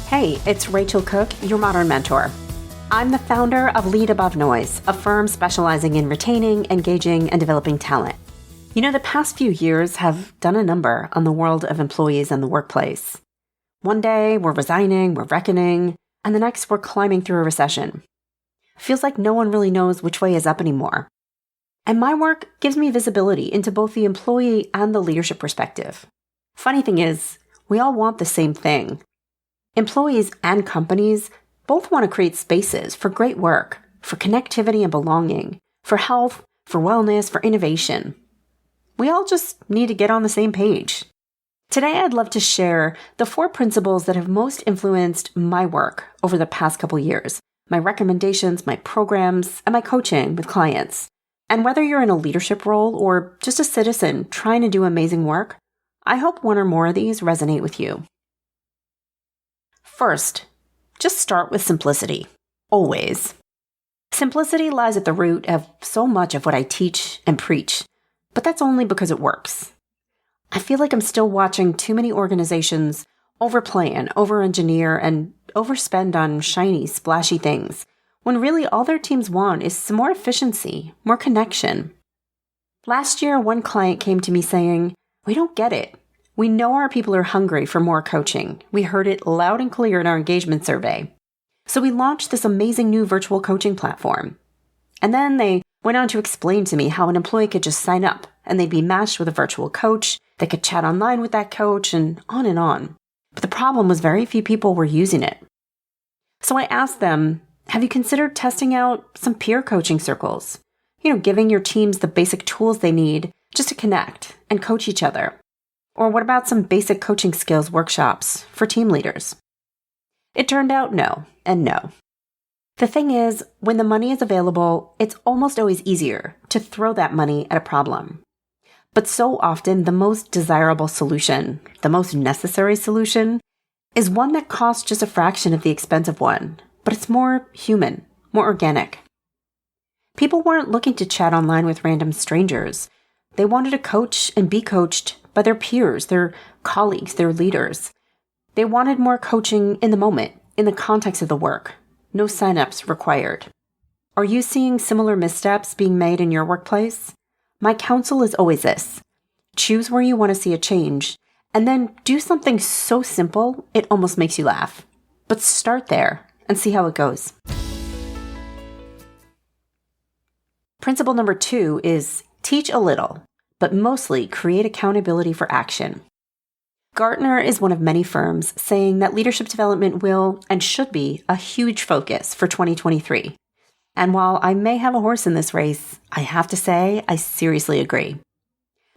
Hey, it's Rachel Cooke, your modern mentor. I'm the founder of Lead Above Noise, a firm specializing in retaining, engaging, and developing talent. You know, the past few years have done a number on the world of employees and the workplace. One day, we're resigning, we're reckoning, and the next, we're climbing through a recession. Feels like no one really knows which way is up anymore. And my work gives me visibility into both the employee and the leadership perspective. Funny thing is, we all want the same thing. Employees and companies both want to create spaces for great work, for connectivity and belonging, for health, for wellness, for innovation. We all just need to get on the same page. Today, I'd love to share the 4 principles that have most influenced my work over the past couple years, my recommendations, my programs, and my coaching with clients. And whether you're in a leadership role or just a citizen trying to do amazing work, I hope one or more of these resonate with you. First, just start with simplicity. Always. Simplicity lies at the root of so much of what I teach and preach, but that's only because it works. I feel like I'm still watching too many organizations overplan, over-engineer, and overspend on shiny, splashy things, when really all their teams want is some more efficiency, more connection. Last year, one client came to me saying, "We don't get it. We know our people are hungry for more coaching. We heard it loud and clear in our engagement survey. So we launched this amazing new virtual coaching platform." And then they went on to explain to me how an employee could just sign up and they'd be matched with a virtual coach. They could chat online with that coach and on and on. But the problem was very few people were using it. So I asked them, have you considered testing out some peer coaching circles? Giving your teams the basic tools they need just to connect and coach each other. Or what about some basic coaching skills workshops for team leaders? It turned out no and no. The thing is, when the money is available, it's almost always easier to throw that money at a problem. But so often, the most desirable solution, the most necessary solution, is one that costs just a fraction of the expensive one, but it's more human, more organic. People weren't looking to chat online with random strangers. They wanted to coach and be coached by their peers, their colleagues, their leaders. They wanted more coaching in the moment, in the context of the work. No signups required. Are you seeing similar missteps being made in your workplace? My counsel is always this. Choose where you want to see a change, and then do something so simple it almost makes you laugh. But start there and see how it goes. Principle number 2 is teach a little, but mostly create accountability for action. Gartner is one of many firms saying that leadership development will and should be a huge focus for 2023. And while I may have a horse in this race, I have to say I seriously agree.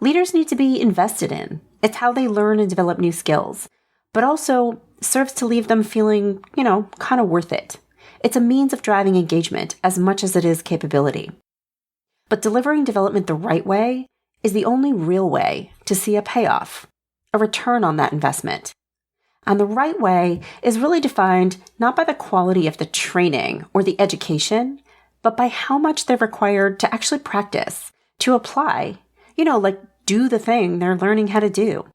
Leaders need to be invested in. It's how they learn and develop new skills, but also serves to leave them feeling, kind of worth it. It's a means of driving engagement as much as it is capability. But delivering development the right way is the only real way to see a payoff, a return on that investment. And the right way is really defined not by the quality of the training or the education, but by how much they're required to actually practice, to apply, like do the thing they're learning how to do.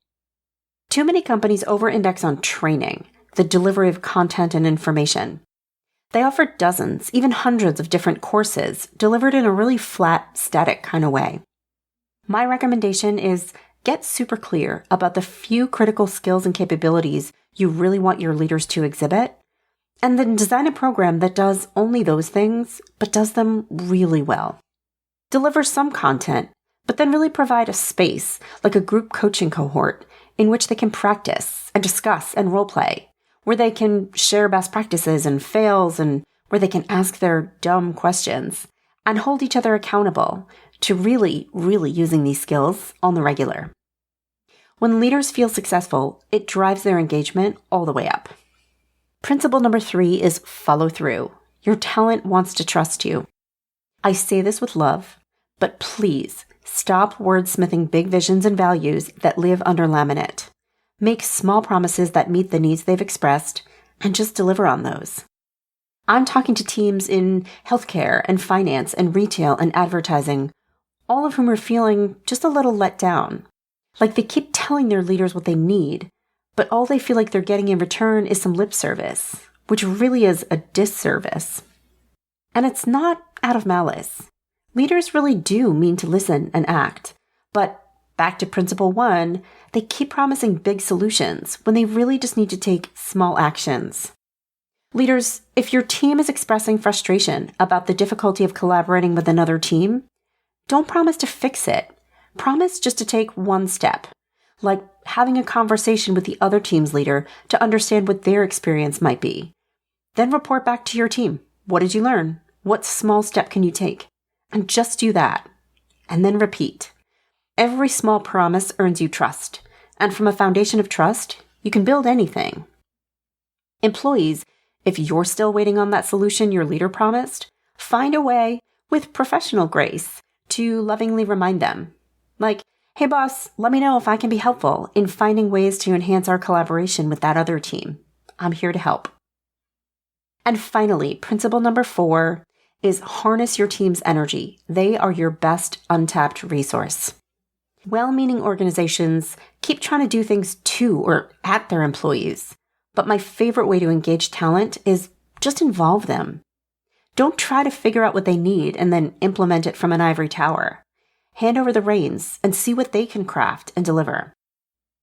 Too many companies over-index on training, the delivery of content and information. They offer dozens, even hundreds of different courses delivered in a really flat, static kind of way. My recommendation is get super clear about the few critical skills and capabilities you really want your leaders to exhibit, and then design a program that does only those things, but does them really well. Deliver some content, but then really provide a space, like a group coaching cohort, in which they can practice and discuss and role play, where they can share best practices and fails, and where they can ask their dumb questions and hold each other accountable to really, really using these skills on the regular. When leaders feel successful, it drives their engagement all the way up. Principle number 3 is follow through. Your talent wants to trust you. I say this with love, but please stop wordsmithing big visions and values that live under laminate. Make small promises that meet the needs they've expressed and just deliver on those. I'm talking to teams in healthcare and finance and retail and advertising, all of whom are feeling just a little let down. Like they keep telling their leaders what they need, but all they feel like they're getting in return is some lip service, which really is a disservice. And it's not out of malice. Leaders really do mean to listen and act. But back to principle 1, they keep promising big solutions when they really just need to take small actions. Leaders, if your team is expressing frustration about the difficulty of collaborating with another team, don't promise to fix it. Promise just to take one step, like having a conversation with the other team's leader to understand what their experience might be. Then report back to your team. What did you learn? What small step can you take? And just do that. And then repeat. Every small promise earns you trust. And from a foundation of trust, you can build anything. Employees, if you're still waiting on that solution your leader promised, find a way, with professional grace, to lovingly remind them. Like, hey boss, let me know if I can be helpful in finding ways to enhance our collaboration with that other team. I'm here to help. And finally, principle number 4 is harness your team's energy. They are your best untapped resource. Well-meaning organizations keep trying to do things to or at their employees. But my favorite way to engage talent is just involve them. Don't try to figure out what they need and then implement it from an ivory tower. Hand over the reins and see what they can craft and deliver.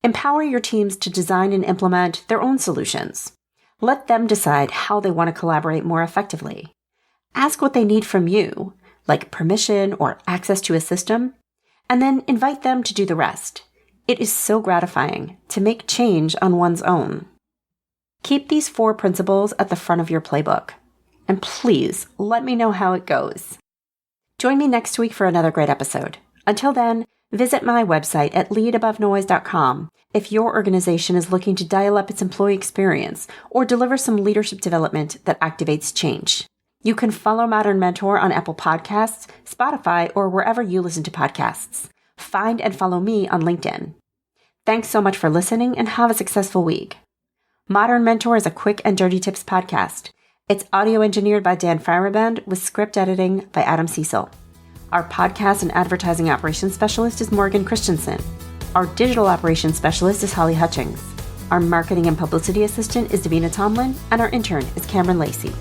Empower your teams to design and implement their own solutions. Let them decide how they want to collaborate more effectively. Ask what they need from you, like permission or access to a system, and then invite them to do the rest. It is so gratifying to make change on one's own. Keep these 4 principles at the front of your playbook. And please let me know how it goes. Join me next week for another great episode. Until then, visit my website at leadabovenoise.com if your organization is looking to dial up its employee experience or deliver some leadership development that activates change. You can follow Modern Mentor on Apple Podcasts, Spotify, or wherever you listen to podcasts. Find and follow me on LinkedIn. Thanks so much for listening and have a successful week. Modern Mentor is a quick and dirty tips podcast. It's audio engineered by Dan Feyerabend with script editing by Adam Cecil. Our podcast and advertising operations specialist is Morgan Christensen. Our digital operations specialist is Holly Hutchings. Our marketing and publicity assistant is Davina Tomlin, and our intern is Cameron Lacey.